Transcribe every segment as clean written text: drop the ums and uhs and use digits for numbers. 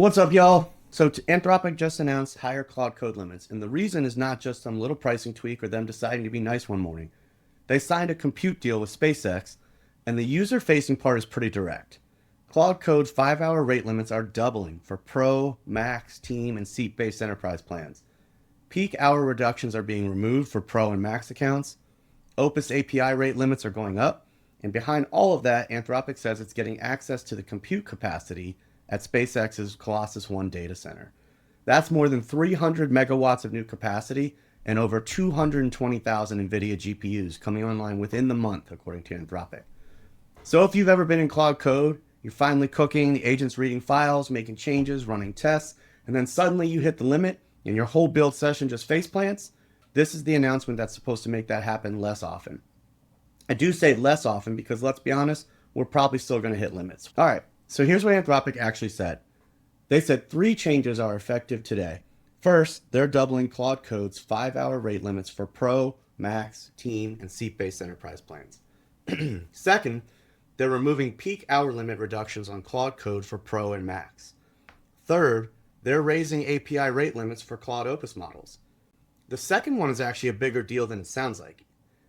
What's up, y'all? Anthropic just announced higher Claude Code limits, and the reason is not just some little pricing tweak or them deciding to be nice one morning. They signed a compute deal with SpaceX, and the user-facing part is pretty direct. Claude Code's 5-hour rate limits are doubling for Pro, Max, Team, and seat-based enterprise plans. Peak hour reductions are being removed for Pro and Max accounts. Opus API rate limits are going up, and behind all of that, Anthropic says it's getting access to the compute capacity at SpaceX's Colossus 1 data center. That's more than 300 megawatts of new capacity and over 220,000 NVIDIA GPUs coming online within the month, according to Anthropic. So if you've ever been in Claude Code, you're finally cooking, the agent's reading files, making changes, running tests, and then suddenly you hit the limit and your whole build session just faceplants, this is the announcement that's supposed to make that happen less often. I do say less often because, let's be honest, we're probably still going to hit limits. All right, so here's what Anthropic actually said. They said 3 changes are effective today. First, they're doubling Claude Code's 5-hour rate limits for Pro, Max, Team, and seat-based enterprise plans. Second, they're removing peak hour limit reductions on Claude Code for Pro and Max. Third, they're raising API rate limits for Claude Opus models. The second one is actually a bigger deal than it sounds like.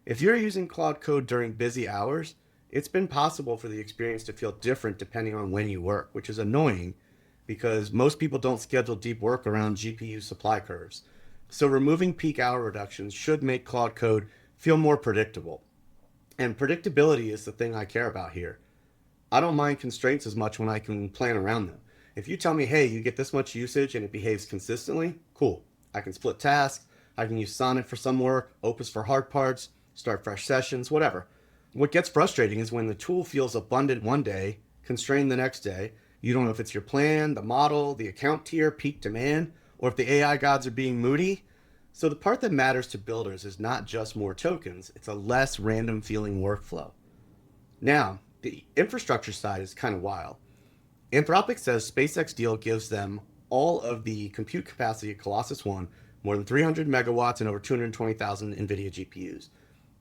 If you're using Claude Code during busy hours, it's been possible for the experience to feel different depending on when you work, which is annoying because most people don't schedule deep work around GPU supply curves. So removing peak hour reductions should make Claude Code feel more predictable. And predictability is the thing I care about here. I don't mind constraints as much when I can plan around them. If you tell me, hey, you get this much usage and it behaves consistently, cool. I can split tasks, I can use Sonnet for some work, Opus for hard parts, start fresh sessions, whatever. What gets frustrating is when the tool feels abundant one day, constrained the next day. You don't know if it's your plan, the model, the account tier, peak demand, or if the AI gods are being moody. So the part that matters to builders is not just more tokens, it's a less random feeling workflow. Now, the infrastructure side is kind of wild. Anthropic says SpaceX deal gives them all of the compute capacity at Colossus 1, more than 300 megawatts and over 220,000 NVIDIA GPUs.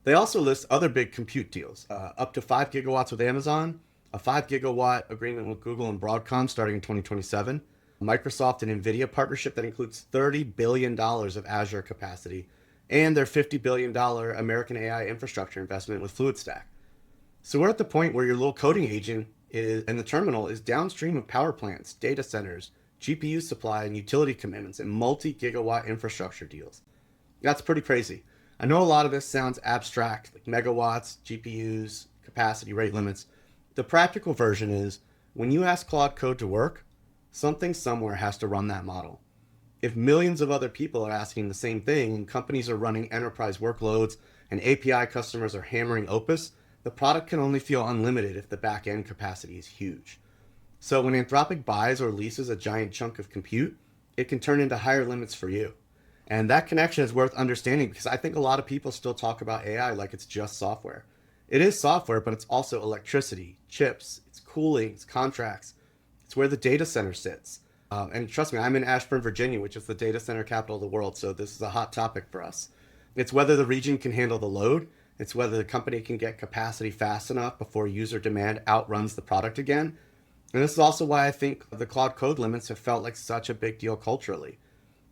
They also list other big compute deals, up to 5 gigawatts with Amazon, a 5 gigawatt agreement with Google and Broadcom starting in 2027, Microsoft and NVIDIA partnership that includes $30 billion of Azure capacity, and their $50 billion American AI infrastructure investment with FluidStack. So we're at the point where your little coding agent and the terminal is downstream of power plants, data centers, GPU supply, and utility commitments, and multi-gigawatt infrastructure deals. That's pretty crazy. I know a lot of this sounds abstract, like megawatts, GPUs, capacity, rate limits. The practical version is, when you ask Claude Code to work, something somewhere has to run that model. If millions of other people are asking the same thing, and companies are running enterprise workloads, and API customers are hammering Opus, the product can only feel unlimited if the back-end capacity is huge. So when Anthropic buys or leases a giant chunk of compute, it can turn into higher limits for you. And that connection is worth understanding because I think a lot of people still talk about AI like it's just software. It is software, but it's also electricity, chips, it's cooling, it's contracts. It's where the data center sits. And trust me, I'm in Ashburn, Virginia, which is the data center capital of the world, so this is a hot topic for us. It's whether the region can handle the load. It's whether the company can get capacity fast enough before user demand outruns the product again. And this is also why I think the Claude Code limits have felt like such a big deal culturally.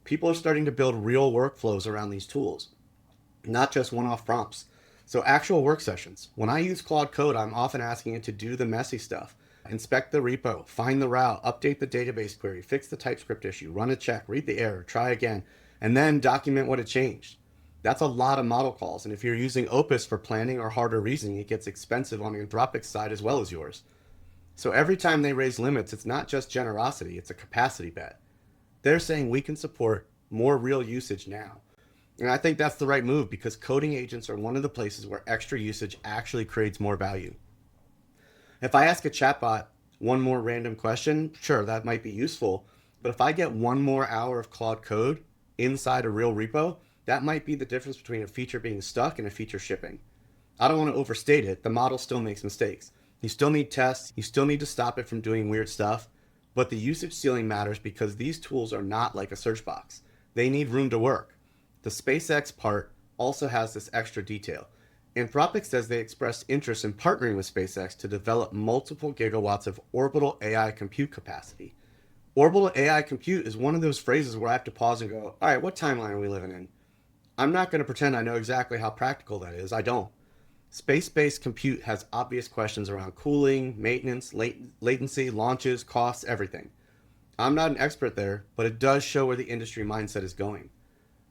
People are starting to build real workflows around these tools, not just one-off prompts. So actual work sessions. When I use Claude Code, I'm often asking it to do the messy stuff. Inspect the repo, find the route, update the database query, fix the TypeScript issue, run a check, read the error, try again, and then document what it changed. That's a lot of model calls. And if you're using Opus for planning or harder reasoning, it gets expensive on Anthropic's side as well as yours. So every time they raise limits, it's not just generosity, it's a capacity bet. They're saying we can support more real usage now. And I think that's the right move because coding agents are one of the places where extra usage actually creates more value. If I ask a chatbot one more random question, sure, that might be useful. But if I get one more hour of Claude Code inside a real repo, that might be the difference between a feature being stuck and a feature shipping. I don't want to overstate it. The model still makes mistakes. You still need tests. You still need to stop it from doing weird stuff. But the usage ceiling matters because these tools are not like a search box. They need room to work. The SpaceX part also has this extra detail. Anthropic says they expressed interest in partnering with SpaceX to develop multiple gigawatts of Orbital AI compute capacity. Orbital AI compute is one of those phrases where I have to pause and go, all right, what timeline are we living in? I'm not going to pretend I know exactly how practical that is. I don't. Space-based compute has obvious questions around cooling, maintenance, latency, launches, costs, everything. I'm not an expert there, but it does show where the industry mindset is going.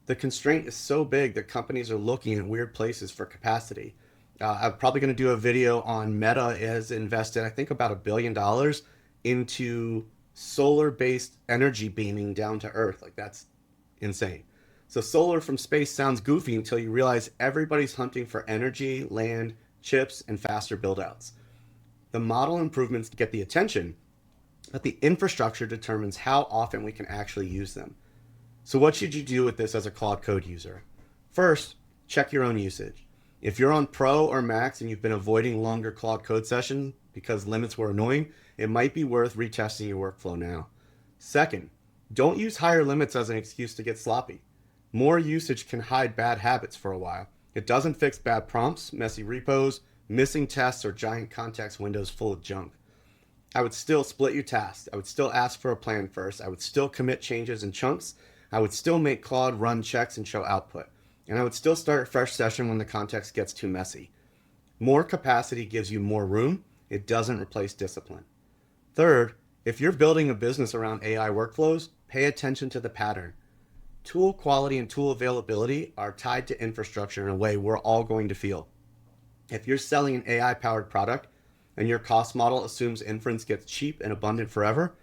The constraint is so big that companies are looking at weird places for capacity. I'm probably going to do a video on Meta has invested, I think, about $1 billion into solar-based energy beaming down to Earth. Like, that's insane. So solar from space sounds goofy until you realize everybody's hunting for energy, land, chips, and faster buildouts. The model improvements get the attention, but the infrastructure determines how often we can actually use them. So what should you do with this as a Claude Code user? First, check your own usage. If you're on Pro or Max and you've been avoiding longer Claude Code sessions because limits were annoying, it might be worth retesting your workflow now. Second, don't use higher limits as an excuse to get sloppy. More usage can hide bad habits for a while. It doesn't fix bad prompts, messy repos, missing tests, or giant context windows full of junk. I would still split your tasks. I would still ask for a plan first. I would still commit changes in chunks. I would still make Claude run checks and show output. And I would still start a fresh session when the context gets too messy. More capacity gives you more room. It doesn't replace discipline. Third, if you're building a business around AI workflows, pay attention to the pattern. Tool quality and tool availability are tied to infrastructure in a way we're all going to feel. If you're selling an AI-powered product and your cost model assumes inference gets cheap and abundant forever,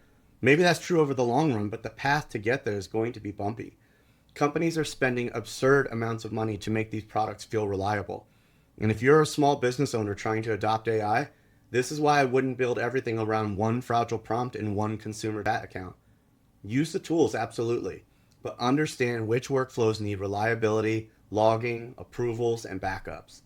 maybe that's true over the long run, but the path to get there is going to be bumpy. Companies are spending absurd amounts of money to make these products feel reliable. And if you're a small business owner trying to adopt AI, this is why I wouldn't build everything around one fragile prompt and one consumer chat account. Use the tools, absolutely, but understand which workflows need reliability, logging, approvals, and backups.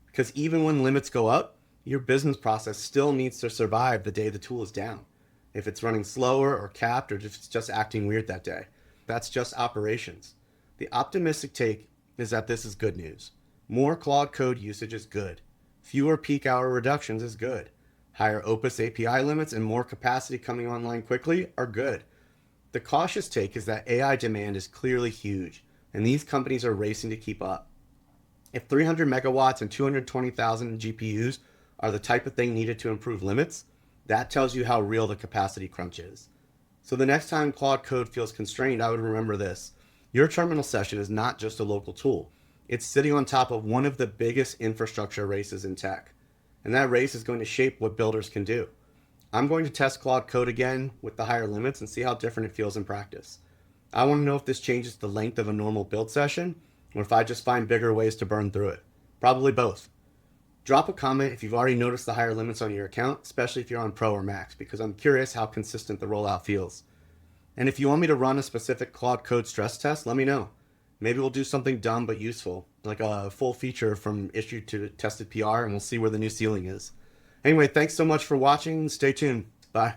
Because even when limits go up, your business process still needs to survive the day the tool is down. If it's running slower or capped or if it's just acting weird that day, that's just operations. The optimistic take is that this is good news. More Claude Code usage is good. Fewer peak hour reductions is good. Higher Opus API limits and more capacity coming online quickly are good. The cautious take is that AI demand is clearly huge, and these companies are racing to keep up. If 300 megawatts and 220,000 GPUs are the type of thing needed to improve limits, that tells you how real the capacity crunch is. So the next time Claude Code feels constrained, I would remember this. Your terminal session is not just a local tool. It's sitting on top of one of the biggest infrastructure races in tech. And that race is going to shape what builders can do. I'm going to test Claude Code again with the higher limits and see how different it feels in practice. I want to know if this changes the length of a normal build session or if I just find bigger ways to burn through it. Probably both. Drop a comment if you've already noticed the higher limits on your account, especially if you're on Pro or Max, because I'm curious how consistent the rollout feels. And if you want me to run a specific Claude Code stress test, let me know. Maybe we'll do something dumb but useful, like a full feature from issued to tested PR, and we'll see where the new ceiling is. Anyway, thanks so much for watching. Stay tuned. Bye.